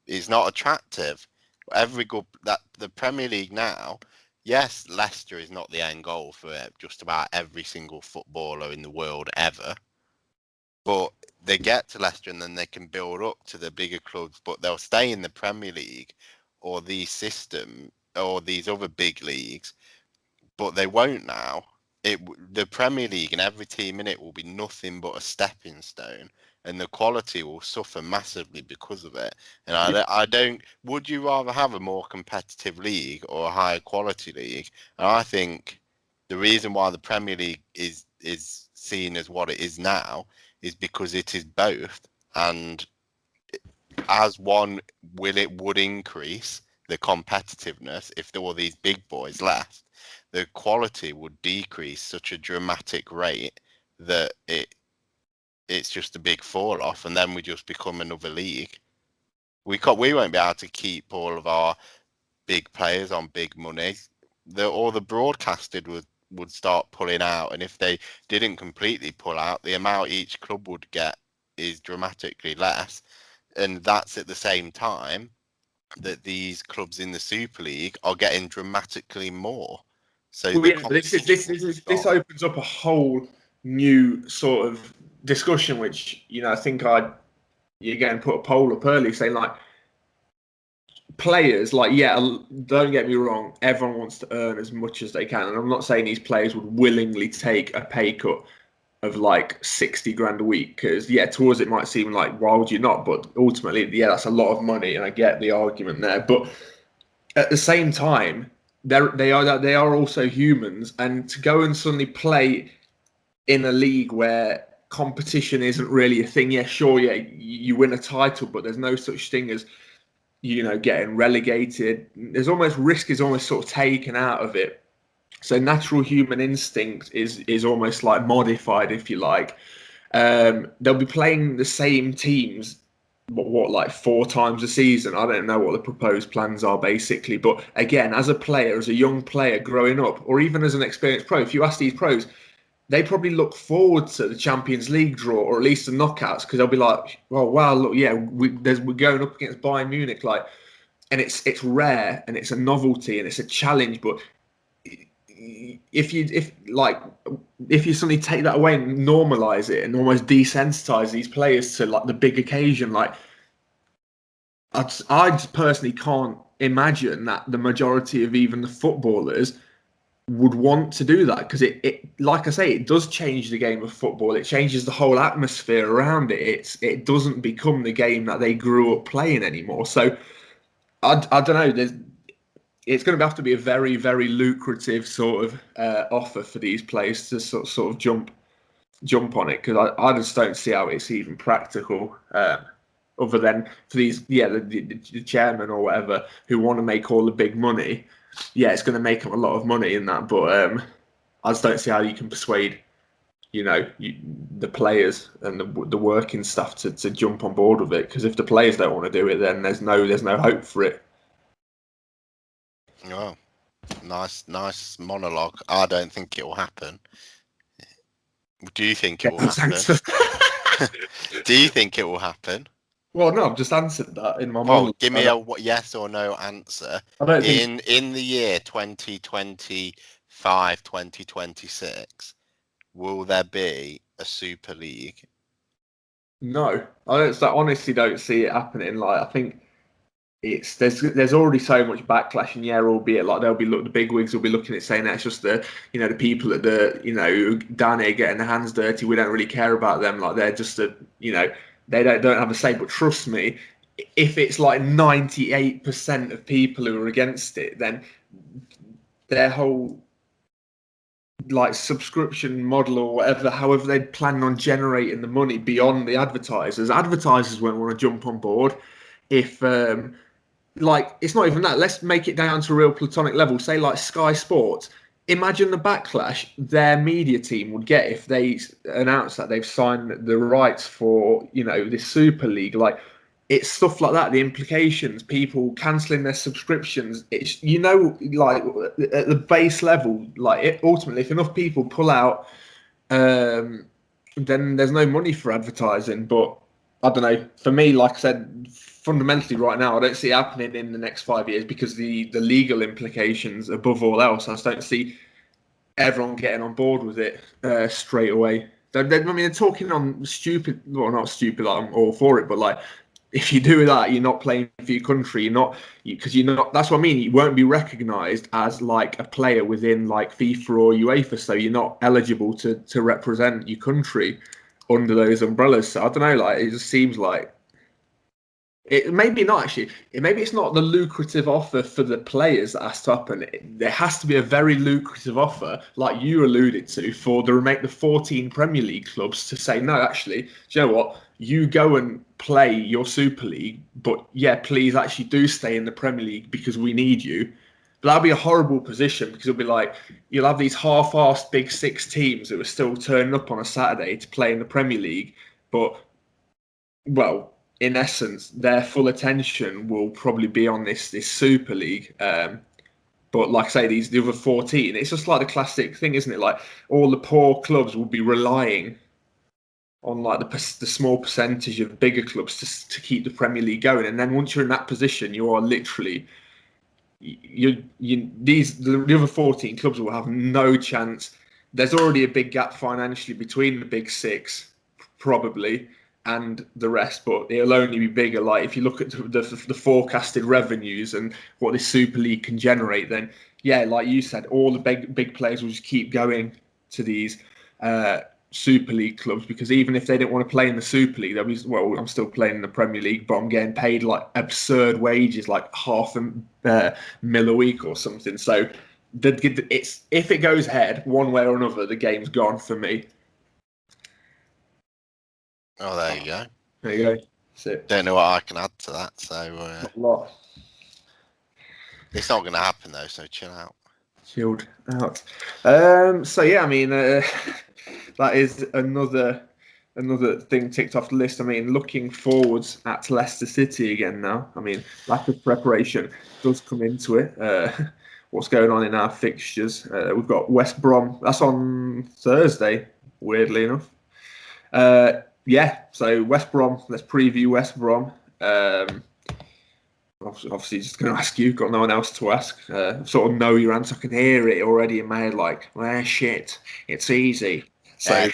It's not attractive. The Premier League now, yes, Leicester is not the end goal for just about every single footballer in the world ever. But they get to Leicester and then they can build up to the bigger clubs, but they'll stay in the Premier League or these system or these other big leagues, but they won't now. The Premier League and every team in it will be nothing but a stepping stone, and the quality will suffer massively because of it. And I don't. Would you rather have a more competitive league or a higher quality league? And I think the reason why the Premier League is seen as what it is now is because it is both, and as one would increase the competitiveness if there were these big boys left, the quality would decrease such a dramatic rate that it's just a big fall off, and then we just become another league. We won't be able to keep all of our big players on big money. All the broadcasted would start pulling out, and if they didn't completely pull out, the amount each club would get is dramatically less, and that's at the same time that these clubs in the Super League are getting dramatically more. So Well, yeah, but this opens up a whole new sort of discussion, which I think you're going to put a poll up early saying like, players, like, don't get me wrong, everyone wants to earn as much as they can, and I'm not saying these players would willingly take a pay cut of like 60 grand a week, because to us it might seem like, why would you not? But ultimately, that's a lot of money, and I get the argument there. But at the same time, they are also humans, and to go and suddenly play in a league where competition isn't really a thing. You win a title, but there's no such thing as getting relegated. There's almost risk is almost sort of taken out of it. So natural human instinct is almost like modified, if you like. They'll be playing the same teams, like 4 times a season. I don't know what the proposed plans are, basically. But again, as a player, as a young player growing up, or even as an experienced pro, if you ask these pros, they probably look forward to the Champions League draw, or at least the knockouts, because they'll be like, "Well, wow, look, we're going up against Bayern Munich, like," and it's rare and it's a novelty and it's a challenge. But if you suddenly take that away and normalize it and almost desensitize these players to like the big occasion, like I just personally can't imagine that the majority of even the footballers would want to do that, because it like I say, it does change the game of football. It changes the whole atmosphere around it. It doesn't become the game that they grew up playing anymore. So I don't know. It's going to have to be a very, very lucrative sort of offer for these players to sort of jump on it, because I just don't see how it's even practical. Other than for these, the chairman or whatever who want to make all the big money. It's going to make them a lot of money in that, but I just don't see how you can persuade, the players and the working staff to jump on board with it. Because if the players don't want to do it, then there's no hope for it. Oh, nice monologue. I don't think it will happen. Do you think it will happen? Do you think it will happen? Well, no, I've just answered that in my monologue. Well, give me a yes or no answer. In the year 2025, 2026, will there be a Super League? No, I honestly don't see it happening. Like, I think there's already so much backlash, and albeit like the big wigs will be looking at saying that's just the the people at the down here getting their hands dirty. We don't really care about them. Like, they're just they don't have a say. But trust me, if it's like 98% of people who are against it, then their whole like subscription model or whatever, however they plan on generating the money beyond the advertisers won't want to jump on board. If it's not even that. Let's make it down to a real platonic level. Say like Sky Sports. Imagine the backlash their media team would get if they announce that they've signed the rights for this Super League. Like, it's stuff like that. The implications, people cancelling their subscriptions. It's like at the base level, like ultimately, if enough people pull out, then there's no money for advertising. But I don't know. For me, like I said, fundamentally right now, I don't see it happening in the next 5 years, because the legal implications above all else. I just don't see everyone getting on board with it straight away. They're talking on stupid, well, not stupid, like I'm all for it, but like, if you do that, you're not playing for your country. Because you're not. That's what I mean. You won't be recognised as like a player within like FIFA or UEFA, so you're not eligible to represent your country under those umbrellas. So I don't know. Like, it just seems like it. Maybe not actually. Maybe it's not the lucrative offer for the players that has to happen. There has to be a very lucrative offer, like you alluded to, for the 14 Premier League clubs to say no. Actually, do you know what? You go and play your Super League, but please actually do stay in the Premier League because we need you. But that'll be a horrible position, because it'll be like you'll have these half-assed Big Six teams that are still turning up on a Saturday to play in the Premier League, but in essence, their full attention will probably be on this Super League. But like I say, the other 14, it's just like the classic thing, isn't it? Like, all the poor clubs will be relying on like the small percentage of bigger clubs to keep the Premier League going, and then once you're in that position, you are literally the other 14 clubs will have no chance. There's already a big gap financially between the big six, probably, and the rest, but it'll only be bigger. Like if you look at the forecasted revenues and what this Super League can generate, then yeah, like you said, all the big players will just keep going to these Super League clubs, because even if they didn't want to play in the Super League, they'll be, well, I'm still playing in the Premier League, but I'm getting paid like absurd wages, like $500,000 a week or something. So if it goes ahead one way or another, the game's gone for me. Oh, there you go. There you go. That's it. Don't know what I can add to that, so Not a lot. It's not going to happen though. So chill out. Chilled out. So yeah, I mean, that is another thing ticked off the list. I mean, looking forwards at Leicester City again now. I mean, lack of preparation does come into it. What's going on in our fixtures? We've got West Brom. That's on Thursday, weirdly enough. Yeah, so West Brom. Let's preview West Brom. Obviously, just going to ask you. Got no one else to ask. Sort of know your answer. I can hear it already in my head. Like, shit, it's easy. So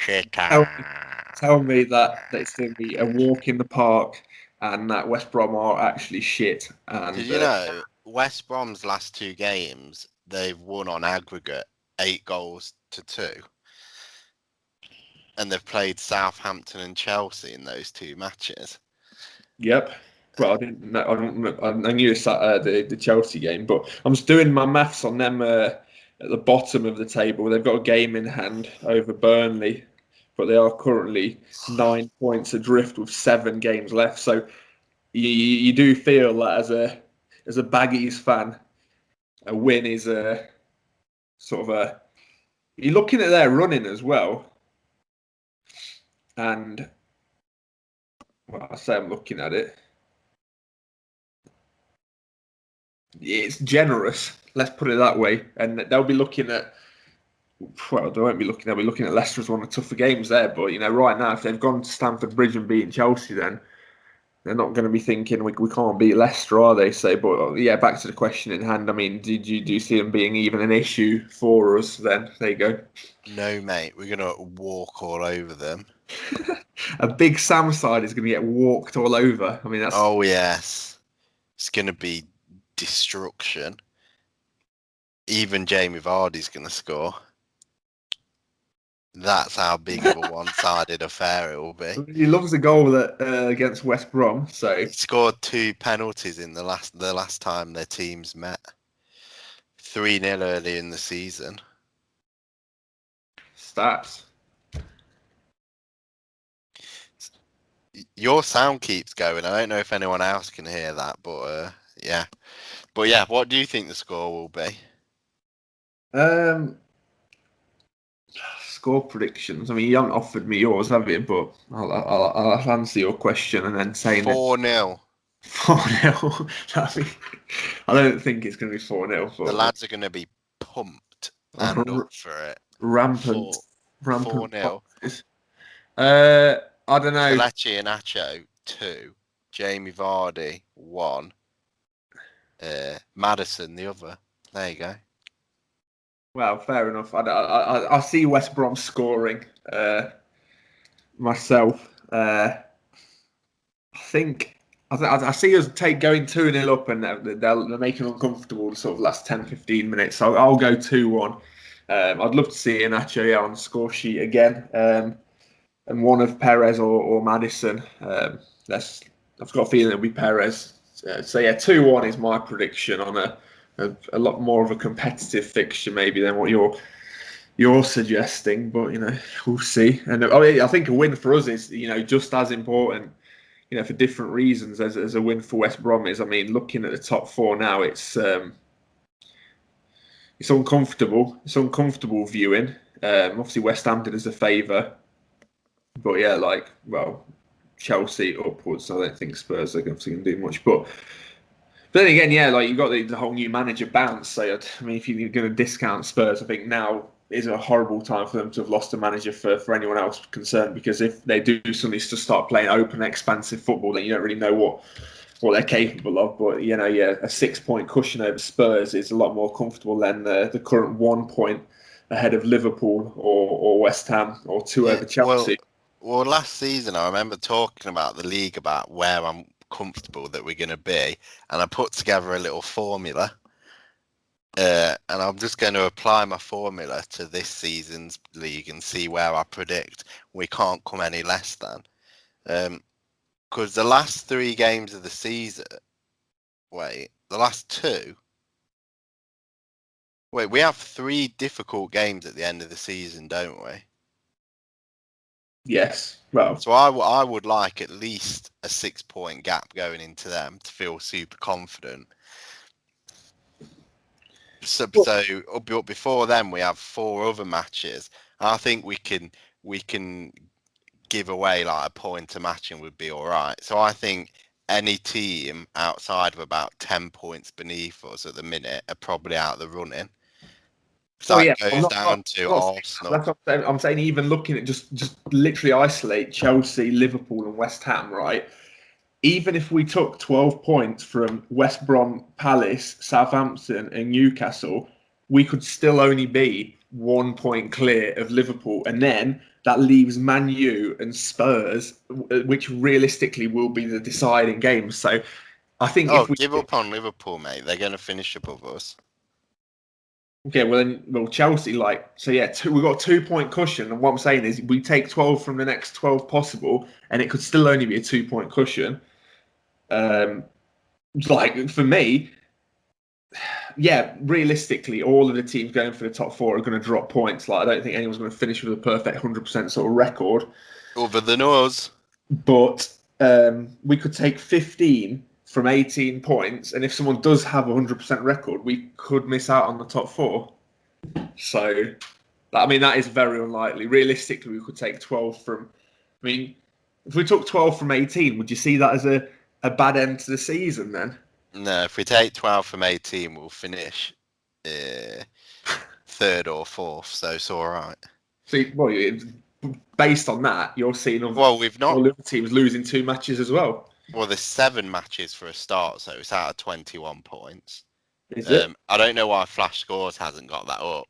tell me that it's going to be a walk in the park, and that West Brom are actually shit. And did you know West Brom's last 2 games they've won on aggregate 8-2, and they've played Southampton and Chelsea in those 2 matches. Yep. Well, I didn't know. I knew it's the Chelsea game, but I'm just doing my maths on them at the bottom of the table. They've got a game in hand over Burnley, but they are currently 9 points adrift with 7 games left. So you do feel that as a Baggies fan, a win is a sort of a. You're looking at their running as well, and well, I say I'm looking at it. It's generous, let's put it that way, and they'll be looking at. Well, they won't be looking. They'll be looking at Leicester as one of the tougher games there. But right now, if they've gone to Stamford Bridge and beaten Chelsea, then they're not going to be thinking we can't beat Leicester, are they? So, but yeah, back to the question in hand. I mean, do you see them being even an issue for us? Then there you go. No, mate, we're gonna walk all over them. A big Sam side is going to get walked all over. I mean, that's. Oh yes, it's going to be destruction. Even Jamie Vardy's going to score. That's how big of a one-sided affair it will be. He loves the goal against West Brom. So he scored 2 penalties in the last time their teams met. 3-0 early in the season. Stats. Your sound keeps going. I don't know if anyone else can hear that, but yeah. But yeah, what do you think the score will be? Score predictions. I mean, you haven't offered me yours, have you? But I'll answer your question and then say 4-0. 4-0. I don't think it's going to be 4-0. The lads are going to be pumped and up for it. Rampant. 4-0. I don't know. Kelechi Iheanacho 2, Jamie Vardy 1, Maddison the other. There you go. Well, fair enough. I see West Brom scoring myself. I think I see us going 2-0 up, and they're making uncomfortable the sort of last 10-15 minutes. So I'll go 2-1. I'd love to see Iheanacho on the score sheet again, and one of Perez or Maddison. I've got a feeling it'll be Perez. So yeah, 2-1 is my prediction on a lot more of a competitive fixture maybe than what you're suggesting, but we'll see. And I think a win for us is just as important, for different reasons as a win for West Brom is. I mean, looking at the top 4 now, it's uncomfortable. It's uncomfortable viewing. Obviously, West Ham did us a favour, but yeah, Chelsea upwards. I don't think Spurs are going to do much, but then again, yeah, you've got the whole new manager bounce. So I mean, if you're going to discount Spurs, I think now is a horrible time for them to have lost a manager for anyone else concerned. Because if they do suddenly start playing open, expansive football, then you don't really know what they're capable of. But a 6-point cushion over Spurs is a lot more comfortable than the current 1 point ahead of Liverpool or West Ham or 2 over Chelsea. Well, last season I remember talking about the league, about where I'm comfortable that we're going to be, and I put together a little formula. And I'm just going to apply my formula to this season's league and see where I predict we can't come any less than. Because the last 3 games of the season, the last 2. We have 3 difficult games at the end of the season, don't we? Yes. Well, So I would like at least a 6-point gap going into them to feel super confident. So before then we have 4 other matches. I think we can give away like a point a match and would be all right. So I think any team outside of about 10 points beneath us at the minute are probably out of the running. So that goes down to Arsenal. That's what I'm saying. I'm saying even looking at just literally isolate Chelsea, Liverpool, and West Ham, right? Even if we took 12 points from West Brom, Palace, Southampton, and Newcastle, we could still only be 1 point clear of Liverpool. And then that leaves Man U and Spurs, which realistically will be the deciding games. So I think if we give up on Liverpool, mate. They're going to finish above us. Okay, well, Chelsea, we've got a 2-point cushion, and what I'm saying is we take 12 from the next 12 possible, and it could still only be a 2-point cushion. For me, yeah, realistically, all of the teams going for the top 4 are going to drop points. Like, I don't think anyone's going to finish with a perfect 100% sort of record. Other than us. But we could take 15 from 18 points, and if someone does have a 100% record, we could miss out on the top 4. So, I mean, that is very unlikely. Realistically, we could take 12 from. I mean, if we took 12 from 18, would you see that as a bad end to the season then? No, if we take 12 from 18, we'll finish 3rd or 4th, so it's all right. See, well, based on that, you're seeing we've not. all the other teams losing 2 matches as well. Well, there's 7 matches for a start, so it's out of 21 points. Is it? I don't know why Flash Scores hasn't got that up,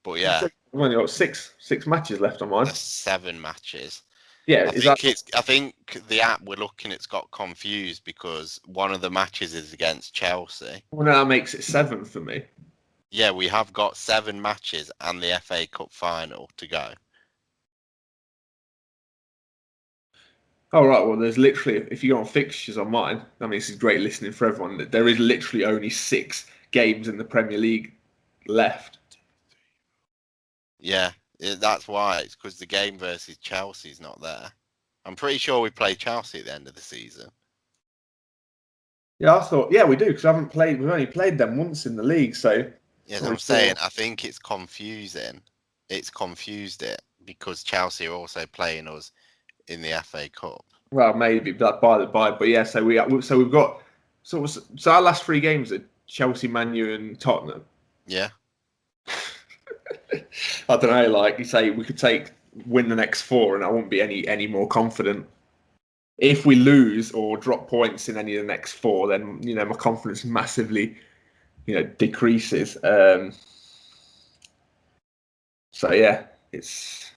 but yeah, we've only got six matches left on mine. There's 7 matches. Yeah, I think the app we're looking at's got confused because one of the matches is against Chelsea. Well, that makes it 7 for me. Yeah, we have got 7 matches and the FA Cup final to go. Oh, right. Well, there's literally, if you go on fixtures on mine, I mean, this is great listening for everyone. There is literally only 6 games in the Premier League left. Yeah, that's why. It's because the game versus Chelsea's not there. I'm pretty sure we play Chelsea at the end of the season. Yeah, I thought, yeah, we do, because we've only played them once in the league, so. Yeah, I'm saying, I think it's confusing. It's confused it because Chelsea are also playing us in the FA Cup. Well, maybe, but by the by, but yeah, so we've got so our last 3 games are Chelsea, Man U, and Tottenham. Yeah. I don't know, like you say, we could win the next 4, and I won't be any more confident. If we lose or drop points in any of the next 4, then my confidence massively, decreases. So yeah, it's.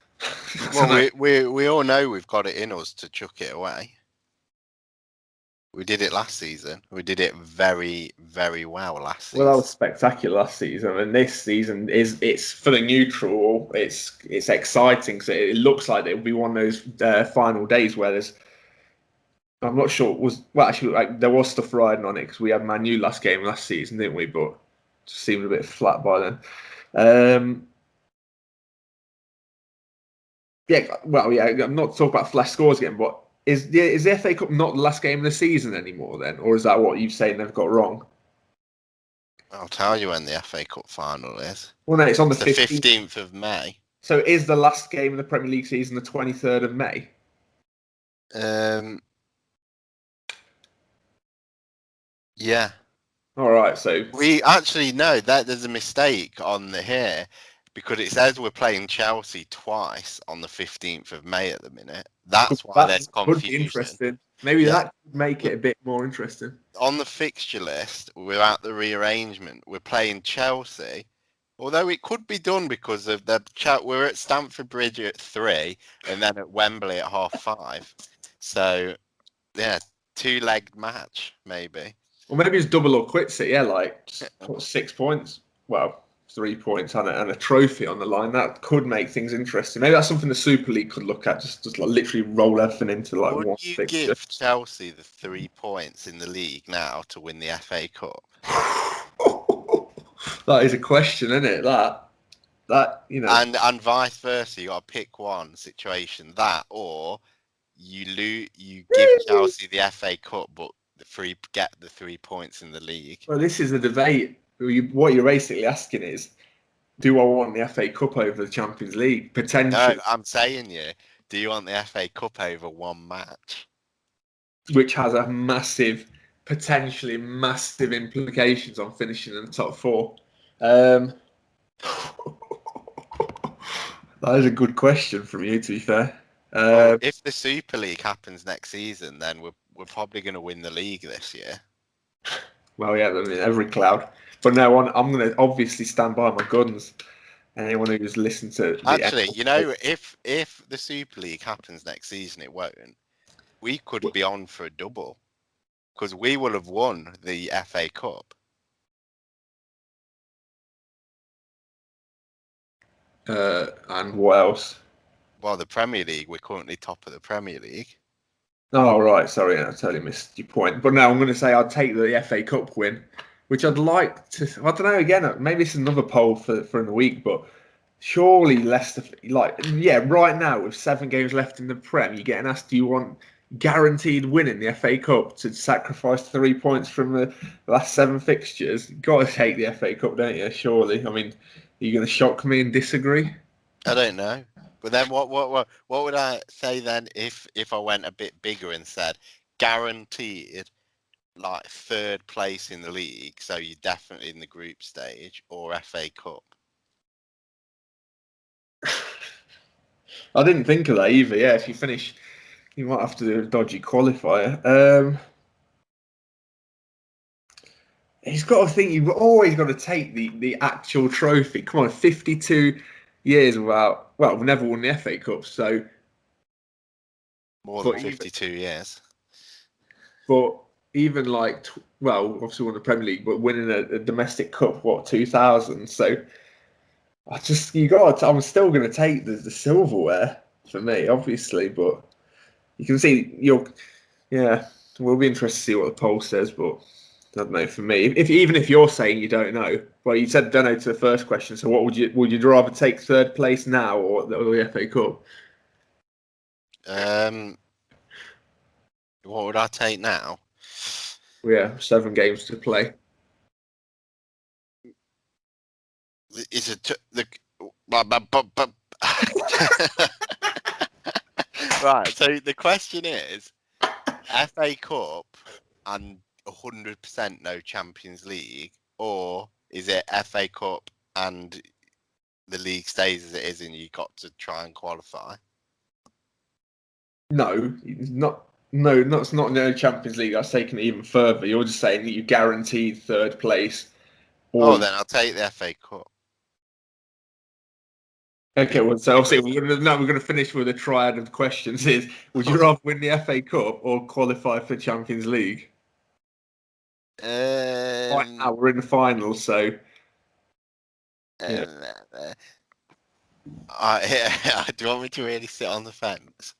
Well, we all know we've got it in us to chuck it away. We did it last season. We did it very, very well last season. Well, that was spectacular last season, and this season it's for the neutral. It's exciting because it looks like it'll be one of those final days where there's. I'm not sure. There was stuff riding on it because we had Man U last season, didn't we? But it just seemed a bit flat by then. I'm not talking about Flash Scores again, but is the FA Cup not the last game of the season anymore then? Or is that what you've saying they've got wrong? I'll tell you when the FA Cup final is. Well, no, it's on the 15th of May. So is the last game of the Premier League season the 23rd of May? Yeah. All right, so... We actually know that there's a mistake on the here. Because it says we're playing Chelsea twice on the 15th of May at the minute. That's why there's confusion. Could be interesting. Maybe that could make it a bit more interesting. On the fixture list, without the rearrangement, we're playing Chelsea, Although it could be done because of the chat. We're at Stamford Bridge at 3 and then at Wembley at 5:30. So, yeah, 2-legged match, maybe. Or maybe it's double or quits it, yeah, like put 6 points. Well, 3 points and a trophy on the line. That could make things interesting. Maybe that's something the Super League could look at, just like literally roll everything into like Would one you fixture. give Chelsea the 3 points in the league now to win the FA Cup? That is a question, isn't it? That you know. And vice versa, you got to pick one situation, that or you give Chelsea the FA Cup, but get the 3 points in the league. Well, this is a debate. What you're basically asking is, do I want the FA Cup over the Champions League? Potentially. No, I'm saying do you want the FA Cup over one match? Which has a potentially massive implications on finishing in the top 4. That is a good question from you, to be fair. Well, if the Super League happens next season, then we're probably going to win the league this year. Well, yeah, I mean, every cloud. But no, I'm going to obviously stand by my guns. Anyone who's listened to Actually, if the Super League happens next season, it won't. We could be on for a double because we will have won the FA Cup. And what else? Well, the Premier League, we're currently top of the Premier League. Oh, right. Sorry, I totally missed your point. But no, I'm going to say I'd take the FA Cup win, which I'd like to. I don't know. Again, maybe it's another poll for in the week, but surely Leicester, right now with 7 games left in the Prem, you're getting asked, do you want guaranteed win in the FA Cup to sacrifice 3 points from the last 7 fixtures? You've got to take the FA Cup, don't you? Surely. I mean, are you going to shock me and disagree? I don't know. But then what would I say then if I went a bit bigger and said guaranteed like 3rd place in the league, so you're definitely in the group stage, or FA Cup? I didn't think of that either. Yeah, if you finish, you might have to do a dodgy qualifier. He's got to think you've always got to take the actual trophy. Come on, 52 years without, well, we've never won the FA Cup, so More than 52 years. But even like, obviously won the Premier League, but winning a domestic cup, 2000? So I'm still going to take the silverware for me, obviously, but you can see we'll be interested to see what the poll says, but I don't know for me. Even if you're saying you don't know, well, you said don't know to the first question. So what would you rather take 3rd place now or the FA Cup? What would I take now? Yeah, 7 games to play. Is it right? So the question is, FA Cup and 100% no Champions League, or is it FA Cup and the league stays as it is and you got to try and qualify? No, not. No, that's not no Champions League. That's taken it even further. You're just saying that you guaranteed 3rd place. Then I'll take the FA Cup. Okay, well, so obviously we're going to finish with a triad of questions. Is would you rather win the FA Cup or qualify for Champions League? Right now we're in the final, so. Yeah. Do you want me to really sit on the fence?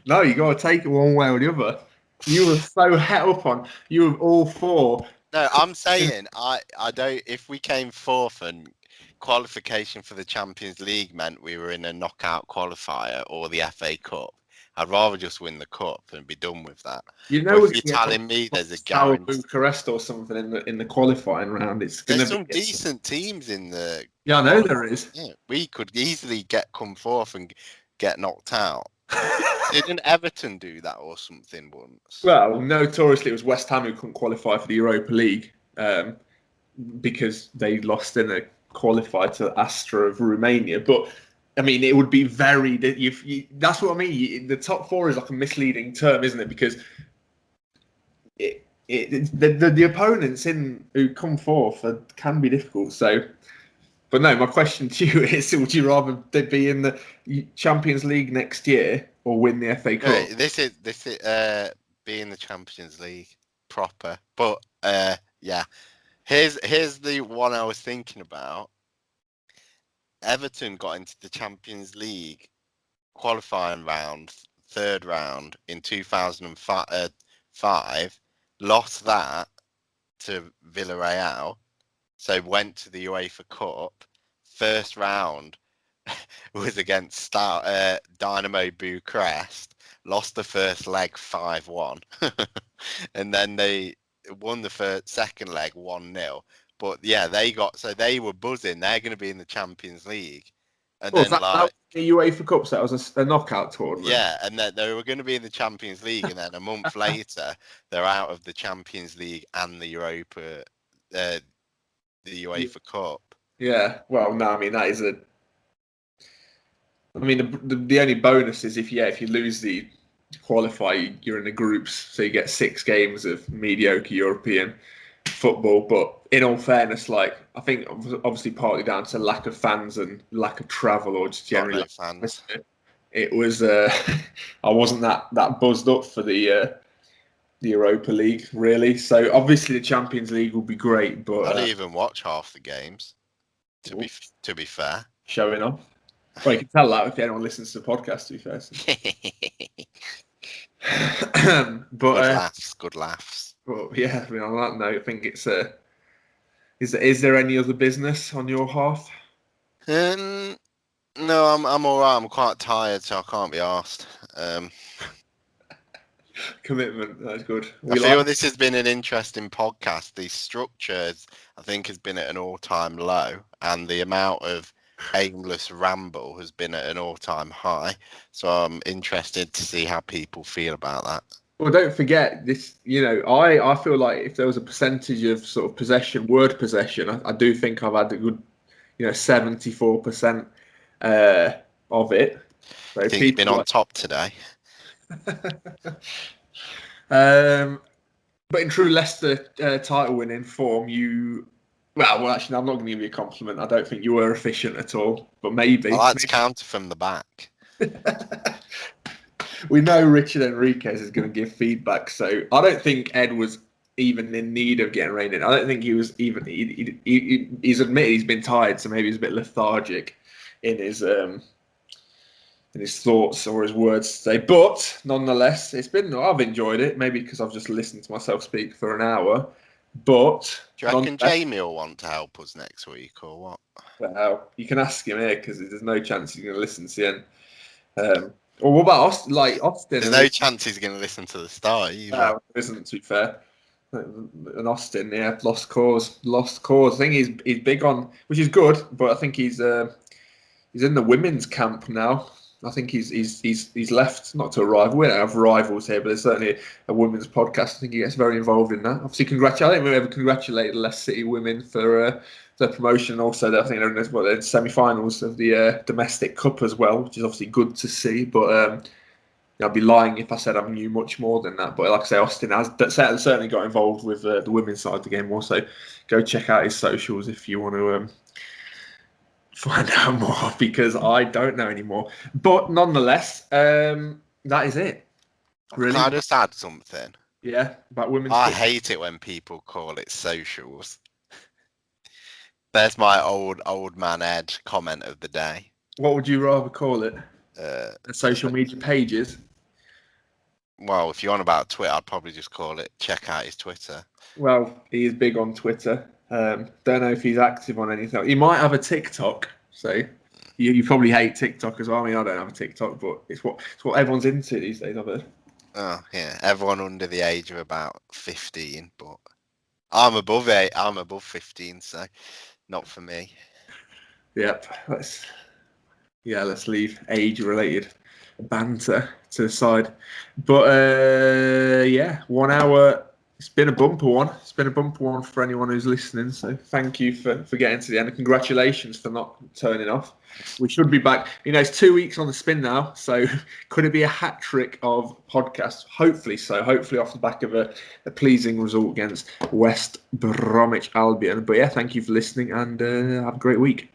No, you got to take it one way or the other. You were so het up on you were all for. No, I'm saying I don't. If we came 4th and qualification for the Champions League meant we were in a knockout qualifier or the FA Cup, I'd rather just win the cup and be done with that. You know, if you're telling me there's a guarantee, Bucharest or something in the qualifying round, it's going to be some decent teams in the. Yeah, I know there is. Yeah, we could easily come 4th and get knocked out. Didn't Everton do that or something once? Well, notoriously, it was West Ham who couldn't qualify for the Europa League because they lost in a qualifier to Astra of Romania. But I mean, it would be very. That's what I mean. The top 4 is like a misleading term, isn't it? Because the opponents who come 4th can be difficult. So, But no, my question to you is: would you rather they be in the Champions League next year or win the FA Cup? No, this is be in the Champions League proper. But yeah, here's the one I was thinking about. Everton got into the Champions League qualifying round, third round in 2005, lost that to Villarreal, so went to the UEFA Cup. First round was against Dynamo Bucharest, lost the first leg 5-1, and then they won the second leg 1-0. But yeah, they were buzzing. They're going to be in the Champions League, and then that was the UEFA Cup, so that was a knockout tournament. Yeah, and then they were going to be in the Champions League, and then a month later they're out of the Champions League and the UEFA Cup. Yeah, well, no, I mean that is a. I mean the only bonus is if you lose the qualify, you're in the groups, so you get 6 games of mediocre European football. But in all fairness, like I think obviously partly down to lack of fans and lack of travel, or just generally no fans. It was I wasn't that buzzed up for the Europa League really. So obviously the Champions League will be great, but I didn't even watch half the games. To be fair, showing off. Well, you can tell that if anyone listens to the podcast. To be fair, but good laughs. But yeah, I mean, on that note, I think it's is there any other business on your half? No, I'm all right. I'm quite tired, so I can't be asked. Commitment, that's good. I feel this has been an interesting podcast. The structures, I think, has been at an all-time low, and the amount of aimless ramble has been at an all-time high. So I'm interested to see how people feel about that. Well, don't forget this. I feel like if there was a percentage of sort of word possession, I do think I've had a good, 74% of it. So I think you've been on top today. But in true Leicester title winning form, well, actually, I'm not going to give you a compliment. I don't think you were efficient at all, but maybe. I like to counter from the back. We know Richard Enriquez is going to give feedback, so I don't think Ed was even in need of getting rained in. I don't think he was even. He's admitted he's been tired, so maybe he's a bit lethargic in his thoughts or his words today. But nonetheless, I've enjoyed it. Maybe because I've just listened to myself speak for an hour. But do you reckon Jamie will want to help us next week or what? Well, you can ask him here because there's no chance he's going to listen to the end. Or what about Austin? There's no chance he's going to listen to the start either. No, it isn't, to be fair. And Austin, yeah, lost cause. I think he's big on, which is good, but I think he's in the women's camp now. I think he's left, not to a rival. We don't have rivals here, but there's certainly a women's podcast. I think he gets very involved in that. Obviously, I think we've ever congratulated Leicester City women for their promotion. Also, I think they're in the semi-finals of the domestic cup as well, which is obviously good to see. But I'd be lying if I said I knew much more than that. But like I say, Austin has certainly got involved with the women's side of the game. Also, go check out his socials if you want to find out more, because I don't know anymore. But nonetheless, that is it. Really? Can I just add something? Yeah, about women's. I hate it when people call it socials. There's my old man Ed comment of the day. What would you rather call it? Social media pages. Well, if you're on about Twitter, I'd probably just call it check out his Twitter. Well, he is big on Twitter. Don't know if he's active on anything. He might have a TikTok. So you probably hate TikTok as well. I mean, I don't have a TikTok, but it's what everyone's into these days, I've heard. Oh yeah, everyone under the age of about 15, but I'm above 8. I'm above 15, so not for me. Yep. Let's leave age-related banter to the side. But 1 hour. It's been a bumper one. It's been a bumper one for anyone who's listening. So thank you for getting to the end. And congratulations for not turning off. We should be back. It's 2 weeks on the spin now. So could it be a hat trick of podcasts? Hopefully so. Hopefully off the back of a pleasing result against West Bromwich Albion. But yeah, thank you for listening and have a great week.